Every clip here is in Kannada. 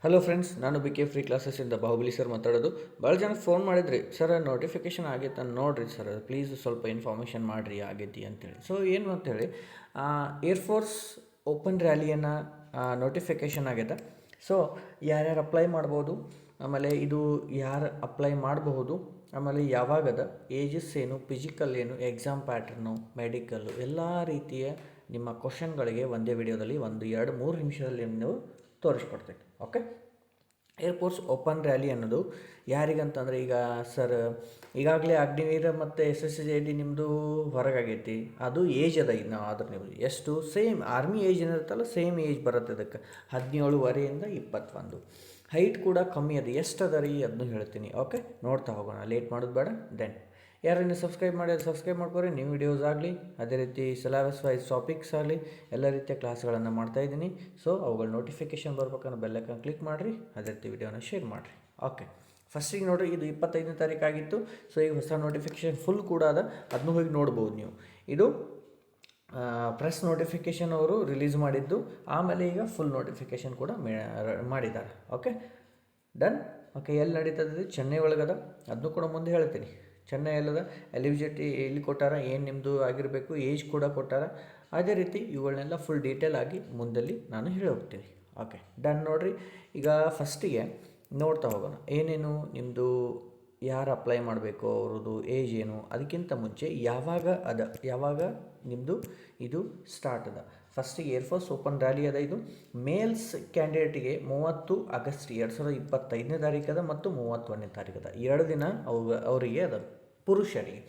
ಹಲೋ ಫ್ರೆಂಡ್ಸ್, ನಾನು ಬಿ ಕೆ ಫ್ರೀ ಕ್ಲಾಸಸ್ಸಿಂದ ಬಾಹುಬಲಿ ಸರ್ ಮಾತಾಡೋದು. ಭಾಳ ಜನ ಫೋನ್ ಮಾಡಿದ್ರಿ, ಸರ್ ನೋಟಿಫಿಕೇಷನ್ ಆಗೈತೆ ನೋಡಿರಿ ಸರ್, ಪ್ಲೀಸ್ ಸ್ವಲ್ಪ ಇನ್ಫಾರ್ಮೇಷನ್ ಮಾಡಿರಿ ಆಗೈತಿ ಅಂತೇಳಿ. ಸೊ ಏನು ಅಂತೇಳಿ, ಏರ್ಫೋರ್ಸ್ ಓಪನ್ ರ್ಯಾಲಿಯನ್ನು ನೋಟಿಫಿಕೇಷನ್ ಆಗೈತೆ. ಸೊ ಯಾರ್ಯಾರು ಅಪ್ಲೈ ಮಾಡ್ಬೋದು, ಆಮೇಲೆ ಇದು ಯಾರು ಅಪ್ಲೈ ಮಾಡಬಹುದು, ಆಮೇಲೆ ಯಾವಾಗದ, ಏಜಸ್ ಏನು, ಫಿಸಿಕಲ್ ಏನು, ಎಕ್ಸಾಮ್ ಪ್ಯಾಟ್ರನ್ನು, ಮೆಡಿಕಲ್ಲು, ಎಲ್ಲ ರೀತಿಯ ನಿಮ್ಮ ಕ್ವಶನ್ಗಳಿಗೆ ಒಂದೇ ವಿಡಿಯೋದಲ್ಲಿ 1-2-3 ನಿಮಿಷದಲ್ಲಿ ನೀವು ತೋರಿಸ್ಕೊಡ್ತೀನಿ. ಓಕೆ, ಏರ್ಫೋರ್ಸ್ ಓಪನ್ ರ್ಯಾಲಿ ಅನ್ನೋದು ಯಾರಿಗಂತಂದರೆ, ಈಗ ಸರ್ ಈಗಾಗಲೇ ಅಗ್ನಿವೀರ ಮತ್ತು SSCJD ನಿಮ್ಮದು ಹೊರಗಾಗೈತಿ, ಅದು ಏಜ್ ಅದ. ಇನ್ನು ಆದ್ರೆ ನೀವು ಎಷ್ಟು ಸೇಮ್ ಆರ್ಮಿ ಏಜ್ ಏನಿರುತ್ತಲ್ಲ ಸೇಮ್ ಏಜ್ ಬರುತ್ತೆ ಅದಕ್ಕೆ, 17 21. ಹೈಟ್ ಕೂಡ ಕಮ್ಮಿ ಅದು, ಎಷ್ಟು ಅದ ರೀ ಅದನ್ನು ಹೇಳ್ತೀನಿ. ಓಕೆ, ನೋಡ್ತಾ ಹೋಗೋಣ, ಲೇಟ್ ಮಾಡೋದು ಬೇಡ. ದೆನ್ ಯಾರನ್ನು ಸಬ್ಸ್ಕ್ರೈಬ್ ಮಾಡಿ ಸಬ್ಸ್ಕ್ರೈಬ್ ಮಾಡ್ಕೊರಿ. ನ್ಯೂ ವೀಡಿಯೋಸ್ ಆಗಲಿ, ಅದೇ ರೀತಿ ಸಿಲೆಬಸ್ ವೈಸ್ ಟಾಪಿಕ್ಸ್ ಆಗಲಿ, ಎಲ್ಲ ರೀತಿಯ ಕ್ಲಾಸ್ಗಳನ್ನು ಮಾಡ್ತಾಯಿದ್ದೀನಿ. ಸೊ ಅವುಗಳ ನೋಟಿಫಿಕೇಷನ್ ಬರ್ಬೇಕನ್ನೋ ಬೆಲ್ಲೈಕನ್ ಕ್ಲಿಕ್ ಮಾಡಿರಿ, ಅದೇ ರೀತಿ ವಿಡಿಯೋನ ಶೇರ್ ಮಾಡಿರಿ. ಓಕೆ, ಫಸ್ಟಿಗೆ ನೋಡಿರಿ, ಇದು 25ನೇ ತಾರೀಕು ಆಗಿತ್ತು. ಸೊ ಈಗ ಹೊಸ ನೋಟಿಫಿಕೇಷನ್ ಫುಲ್ ಕೂಡ ಅದ, ಅದನ್ನು ಹೋಗಿ ನೋಡ್ಬೋದು ನೀವು. ಇದು ಪ್ರೆಸ್ ನೋಟಿಫಿಕೇಷನ್ ಅವರು ರಿಲೀಸ್ ಮಾಡಿದ್ದು, ಆಮೇಲೆ ಈಗ ಫುಲ್ ನೋಟಿಫಿಕೇಷನ್ ಕೂಡ ಮಾಡಿದ್ದಾರೆ. Okay, done. ಓಕೆ, ಎಲ್ಲಿ ನಡೀತದೆ? ಚೆನ್ನೈ ಒಳಗದ, ಅದನ್ನು ಕೂಡ ಮುಂದೆ ಹೇಳ್ತೀನಿ. ಚೆನ್ನೈ ಎಲ್ಲದ, ಎಲಿಜಿಬಿಲಿಟಿ ಎಲ್ಲಿ ಕೊಟ್ಟಾರ, ಏನು ನಿಮ್ಮದು ಆಗಿರಬೇಕು, ಏಜ್ ಕೂಡ ಕೊಟ್ಟಾರ. ಅದೇ ರೀತಿ ಇವುಗಳನ್ನೆಲ್ಲ ಫುಲ್ ಡೀಟೇಲ್ ಆಗಿ ಮುಂದಲ್ಲಿ ನಾನು ಹೇಳಿ ಹೋಗ್ತೀನಿ. Okay, done. ನೋಡಿರಿ, ಈಗ ಫಸ್ಟಿಗೆ ನೋಡ್ತಾ ಹೋಗೋಣ ಏನೇನು ನಿಮ್ಮದು, ಯಾರು ಅಪ್ಲೈ ಮಾಡಬೇಕು, ಅವ್ರದ್ದು ಏಜ್ ಏನು, ಅದಕ್ಕಿಂತ ಮುಂಚೆ ಯಾವಾಗ ನಿಮ್ಮದು ಇದು ಸ್ಟಾರ್ಟ್ ಅದ. ಫಸ್ಟಿಗೆ ಏರ್ಫೋರ್ಸ್ ಓಪನ್ ರ್ಯಾಲಿ ಅದ. ಇದು ಮೇಲ್ಸ್ ಕ್ಯಾಂಡಿಡೇಟಿಗೆ 30 ಆಗಸ್ಟ್ 2025ನೇ ತಾರೀಕದ ಮತ್ತು 31ನೇ ತಾರೀಕದ 2 ದಿನ ಅವರಿಗೆ ಅದ. ಪುರುಷರಿಗೆ,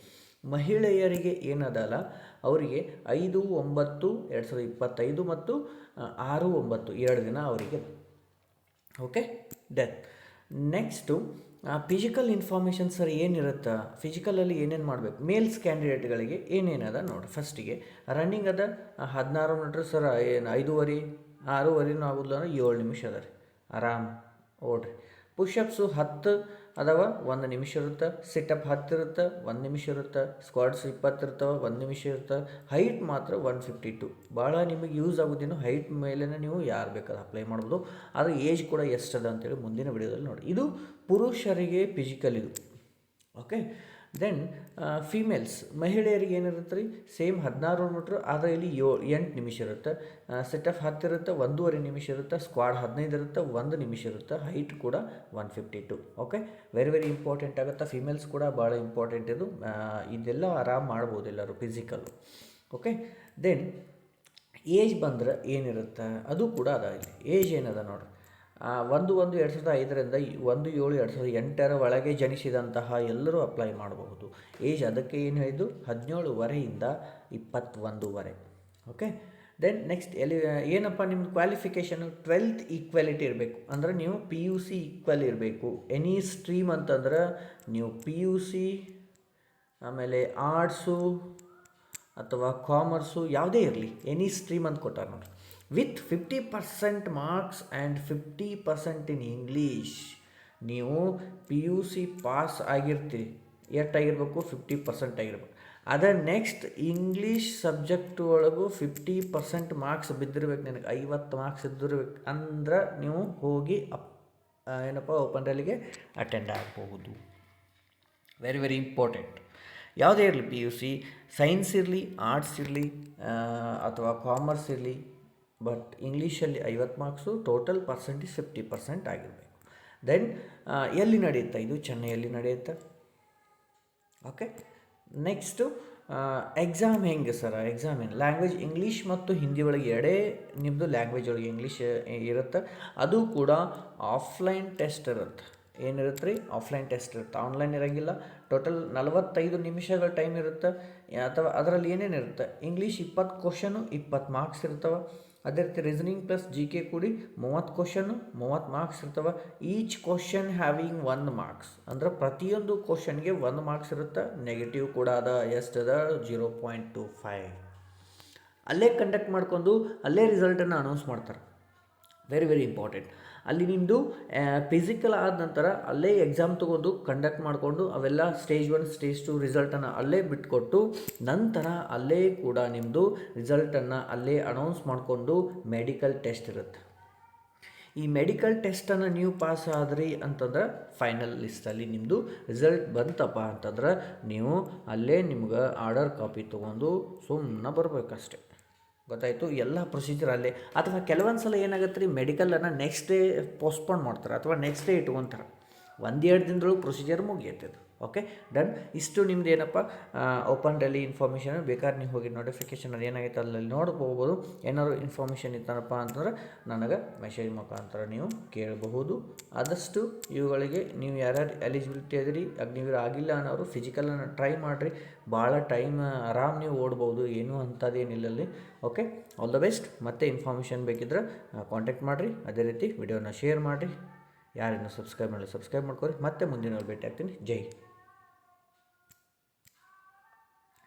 ಮಹಿಳೆಯರಿಗೆ ಏನದಲ್ಲ ಅವರಿಗೆ 5/9/2025 ಮತ್ತು 6/9 2 ದಿನ ಅವರಿಗೆ. Okay, done. Next physical information sir ಏನಿರುತ್ತೆ, ಫಿಸಿಕಲಲ್ಲಿ ಏನೇನು ಮಾಡಬೇಕು, ಮೇಲ್ಸ್ ಕ್ಯಾಂಡಿಡೇಟ್ಗಳಿಗೆ ಏನೇನದ ನೋಡಿ. ಫಸ್ಟಿಗೆ ರನ್ನಿಂಗ್ ಅದ 16 ಮೀಟ್ರ್ ಸರ್, ಏನು 5:30 6:30 ಆಗೋದಿಲ್ಲ ಅಂದ್ರೆ 7 ನಿಮಿಷ ಅದ ರೀ, ಆರಾಮ್ ಓಡ್ರಿ. ಪುಷಪ್ಸು 10 ಅದಾವ, 1 ನಿಮಿಷ ಇರುತ್ತೆ. ಸಿಟಪ್ 10 ಇರುತ್ತೆ, 1 ನಿಮಿಷ ಇರುತ್ತೆ. ಸ್ಕ್ವಾಡ್ಸ್ 20 ಇರ್ತವೆ, 1 ನಿಮಿಷ ಇರುತ್ತೆ. ಹೈಟ್ ಮಾತ್ರ 152. ಭಾಳ ನಿಮಗೆ ಯೂಸ್ ಆಗೋದೇನು, ಹೈಟ್ ಮೇಲೇ ನೀವು ಯಾರು ಬೇಕಾದ್ರೆ ಅಪ್ಲೈ ಮಾಡ್ಬೋದು. ಆದರೆ ಏಜ್ ಕೂಡ ಎಷ್ಟದ ಅಂತೇಳಿ ಮುಂದಿನ ವಿಡಿಯೋದಲ್ಲಿ ನೋಡಿ. ಇದು ಪುರುಷರಿಗೆ ಫಿಸಿಕಲ್ ಇದು. ಓಕೆ, ದೆನ್ ಫೀಮೇಲ್ಸ್, ಮಹಿಳೆಯರಿಗೆ ಏನಿರುತ್ತೆ ರೀ, ಸೇಮ್ 16 ಮೀಟ್ರ್, ಆದರೆ ಇಲ್ಲಿ 8 ನಿಮಿಷ ಇರುತ್ತೆ. ಸೆಟಪ್ 10 ಇರುತ್ತೆ, 1.5 ನಿಮಿಷ ಇರುತ್ತೆ. ಸ್ಕ್ವಾಡ್ 15 ಇರುತ್ತೆ, 1 ನಿಮಿಷ ಇರುತ್ತೆ. ಹೈಟ್ ಕೂಡ 152. ಓಕೆ, ವೆರಿ ಇಂಪಾರ್ಟೆಂಟ್ ಆಗುತ್ತೆ. ಫೀಮೇಲ್ಸ್ ಕೂಡ ಭಾಳ ಇಂಪಾರ್ಟೆಂಟ್ ಇದು. ಇದೆಲ್ಲ ಆರಾಮ್ ಮಾಡ್ಬೋದು ಎಲ್ಲರೂ ಫಿಸಿಕಲ್ಲು. ಓಕೆ, ದೆನ್ ಏಜ್ ಬಂದ್ರೆ ಏನಿರುತ್ತೆ ಅದು ಕೂಡ ಅದ. ಇಲ್ಲಿ ಏಜ್ ಏನದ ನೋಡಿರಿ, 1/1/2005ರಿಂದ 1/7/2008 ಒಳಗೆ ಜನಿಸಿದಂತಹ ಎಲ್ಲರೂ ಅಪ್ಲೈ ಮಾಡಬಹುದು. ಏಜ್ ಅದಕ್ಕೆ ಏನು ಹೇಳಿದ್ದು, 17 21. ಓಕೆ, ದೆನ್ ನೆಕ್ಸ್ಟ್ ಏನಪ್ಪ ನಿಮ್ಮದು ಕ್ವಾಲಿಫಿಕೇಷನು, 12th ಈಕ್ವಾಲಿಟಿ ಇರಬೇಕು. ಅಂದರೆ ನೀವು PUC ಈಕ್ವಲ್ ಇರಬೇಕು. ಎನಿ ಸ್ಟ್ರೀಮ್ ಅಂತಂದ್ರೆ ನೀವು PUC, ಆಮೇಲೆ ಆರ್ಟ್ಸು ಅಥವಾ ಕಾಮರ್ಸು ಯಾವುದೇ ಇರಲಿ, ಎನಿ ಸ್ಟ್ರೀಮ್ ಅಂತ ಕೊಟ್ಟಾರೆ ನೋಡಿ. With 50% marks and 50% in English. ನೀವು PUC ಪಾಸ್ ಆಗಿರ್ತೀರಿ, ಎಷ್ಟಾಗಿರ್ಬೇಕು, 50% ಆಗಿರ್ಬೇಕು. ಅದೇ ನೆಕ್ಸ್ಟ್ ಇಂಗ್ಲೀಷ್ ಸಬ್ಜೆಕ್ಟ್ ಒಳಗೂ 50% ಮಾರ್ಕ್ಸ್ ಬಿದ್ದಿರ್ಬೇಕು. ನಿನಗೆ 50 ಮಾರ್ಕ್ಸ್ ಇದ್ದಿರ್ಬೇಕು ಅಂದ್ರೆ ನೀವು ಹೋಗಿ ಏನಪ್ಪ ಓಪನ್ ರ್ಯಾಲಿಗೆ ಅಟೆಂಡ್ ಆಗಬಹುದು. Very important. ಯಾವುದೇ ಇರಲಿ, PUC ಸೈನ್ಸ್ ಇರಲಿ, ಆರ್ಟ್ಸ್ ಇರಲಿ ಅಥವಾ ಕಾಮರ್ಸ್ ಇರಲಿ, ಬಟ್ ಇಂಗ್ಲೀಷಲ್ಲಿ 50 ಮಾರ್ಕ್ಸು, ಟೋಟಲ್ ಪರ್ಸೆಂಟೇಜ್ 50% ಆಗಿರಬೇಕು. ದೆನ್ ಎಲ್ಲಿ ನಡೆಯುತ್ತೆ ಇದು, ಚೆನ್ನೈಯಲ್ಲಿ ನಡೆಯುತ್ತೆ. ಓಕೆ, ನೆಕ್ಸ್ಟು ಎಕ್ಸಾಮ್ ಹೆಂಗೆ ಸರ್, ಎಕ್ಸಾಮ್ ಏನು, ಲ್ಯಾಂಗ್ವೇಜ್ ಇಂಗ್ಲೀಷ್ ಮತ್ತು ಹಿಂದಿ ಒಳಗೆ ಎರಡೇ ನಿಮ್ಮದು ಲ್ಯಾಂಗ್ವೇಜ್ ಒಳಗೆ ಇಂಗ್ಲೀಷ್ ಇರುತ್ತೆ. ಅದು ಕೂಡ ಆಫ್ಲೈನ್ ಟೆಸ್ಟ್ ಇರುತ್ತೆ. ಏನಿರುತ್ತೆ ರೀ, ಆಫ್ಲೈನ್ ಟೆಸ್ಟ್ ಇರುತ್ತೆ, ಆನ್ಲೈನ್ ಇರೋಂಗಿಲ್ಲ. ಟೋಟಲ್ 45 ನಿಮಿಷಗಳ ಟೈಮ್ ಇರುತ್ತೆ. ಅಥವಾ ಅದರಲ್ಲಿ ಏನೇನಿರುತ್ತೆ, ಇಂಗ್ಲೀಷ್ 20 ಕ್ವಶನು 20 ಮಾರ್ಕ್ಸ್ ಇರ್ತವೆ. ಅದೇ ರೀತಿ ರೀಸನಿಂಗ್ ಪ್ಲಸ್ GK ಕೂಡಿ 30 ಕ್ವಶನು 30 ಮಾರ್ಕ್ಸ್ ಇರ್ತವೆ. Each question having 1 marks. ಅಂದ್ರೆ ಪ್ರತಿಯೊಂದು ಕ್ವಶನ್ಗೆ 1 ಮಾರ್ಕ್ಸ್ ಇರುತ್ತೆ. ನೆಗೆಟಿವ್ ಕೂಡ ಅದ, ಎಷ್ಟದ 0.25. ಅಲ್ಲೇ ಕಂಡಕ್ಟ್ ಮಾಡ್ಕೊಂಡು ಅಲ್ಲೇ ರಿಸಲ್ಟನ್ನು ಅನೌನ್ಸ್ ಮಾಡ್ತಾರೆ. Very important. ಅಲ್ಲಿ ನಿಮ್ಮದು ಫಿಸಿಕಲ್ ಆದ ನಂತರ ಅಲ್ಲೇ ಎಕ್ಸಾಮ್ ತೊಗೊಂಡು ಕಂಡಕ್ಟ್ ಮಾಡಿಕೊಂಡು ಅವೆಲ್ಲ ಸ್ಟೇಜ್ 1 ಸ್ಟೇಜ್ 2 ರಿಸಲ್ಟನ್ನು ಅಲ್ಲೇ ಬಿಟ್ಕೊಟ್ಟು ನಂತರ ಅಲ್ಲೇ ಕೂಡ ನಿಮ್ಮದು ರಿಸಲ್ಟನ್ನು ಅಲ್ಲೇ ಅನೌನ್ಸ್ ಮಾಡಿಕೊಂಡು ಮೆಡಿಕಲ್ ಟೆಸ್ಟ್ ಇರುತ್ತೆ. ಈ ಮೆಡಿಕಲ್ ಟೆಸ್ಟನ್ನು ನೀವು ಪಾಸ್ ಆದ್ರಿ ಅಂತಂದ್ರೆ ಫೈನಲ್ ಲಿಸ್ಟಲ್ಲಿ ನಿಮ್ಮದು ರಿಸಲ್ಟ್ ಬಂತಪ್ಪ ಅಂತಂದ್ರೆ ನೀವು ಅಲ್ಲೇ ನಿಮ್ಗೆ ಆರ್ಡರ್ ಕಾಪಿ ತೊಗೊಂಡು ಸುಮ್ಮನೆ ಬರಬೇಕಷ್ಟೆ. ಗೊತ್ತಾಯಿತು. ಎಲ್ಲ ಪ್ರೊಸೀಜರ್ ಅಲ್ಲೇ. ಅಥವಾ ಕೆಲವೊಂದು ಸಲ ಏನಾಗುತ್ತೆ ರೀ, ಮೆಡಿಕಲನ್ನು ನೆಕ್ಸ್ಟ್ ಡೇ ಪೋಸ್ಟ್ಪೋನ್ ಮಾಡ್ತಾರೆ ಅಥವಾ ನೆಕ್ಸ್ಟ್ ಡೇ ಇಟ್ಕೊತಾರೆ. 1-2 ದಿನದೊಳಗೆ ಪ್ರೊಸೀಜರ್ ಮುಗಿಯುತ್ತೆ. Okay, done. ಇಷ್ಟು ನಿಮ್ದು ಏನಪ್ಪ ಓಪನ್ ಡೆಲ್ಲಿ ಇನ್ಫಾರ್ಮೇಷನ್. ಬೇಕಾದ್ರೆ ನೀವು ಹೋಗಿ ನೋಟಿಫಿಕೇಷನ್ ಅದು ಏನಾಗೈತೆ ಅಲ್ಲಿ ನೋಡ್ಬೋದು. ಏನಾದ್ರು ಇನ್ಫಾರ್ಮೇಷನ್ ಇತ್ತನಪ್ಪ ಅಂತಂದ್ರೆ ನನಗೆ ಮೆಸೇಜ್ ಮುಖಾಂತರ ನೀವು ಕೇಳಬಹುದು. ಆದಷ್ಟು ಇವುಗಳಿಗೆ ನೀವು ಯಾರ್ಯಾರು ಎಲಿಜಿಬಿಲಿಟಿ ಅದೀರಿ, ಅಗ್ನಿವೀರ ಆಗಿಲ್ಲ ಅನ್ನೋರು ಫಿಸಿಕಲನ್ನು ಟ್ರೈ ಮಾಡಿರಿ. ಭಾಳ ಟೈಮ್ ಆರಾಮ್ ನೀವು ಓಡ್ಬೋದು, ಏನೂ ಅಂಥದ್ದೇನಿಲ್ಲ ಅಲ್ಲಿ. Okay, all the best. ಮತ್ತೆ ಇನ್ಫಾರ್ಮೇಷನ್ ಬೇಕಿದ್ರೆ ಕಾಂಟ್ಯಾಕ್ಟ್ ಮಾಡಿರಿ. ಅದೇ ರೀತಿ ವಿಡಿಯೋನ ಶೇರ್ ಮಾಡಿರಿ. ಯಾರಿನ್ನೂ ಸಬ್ಸ್ಕ್ರೈಬ್ ಮಾಡಲಿ ಸಬ್ಸ್ಕ್ರೈಬ್ ಮಾಡ್ಕೊರಿ. ಮತ್ತೆ ಮುಂದಿನ ಭೇಟಿ ಆಗ್ತೀನಿ. ಜೈ.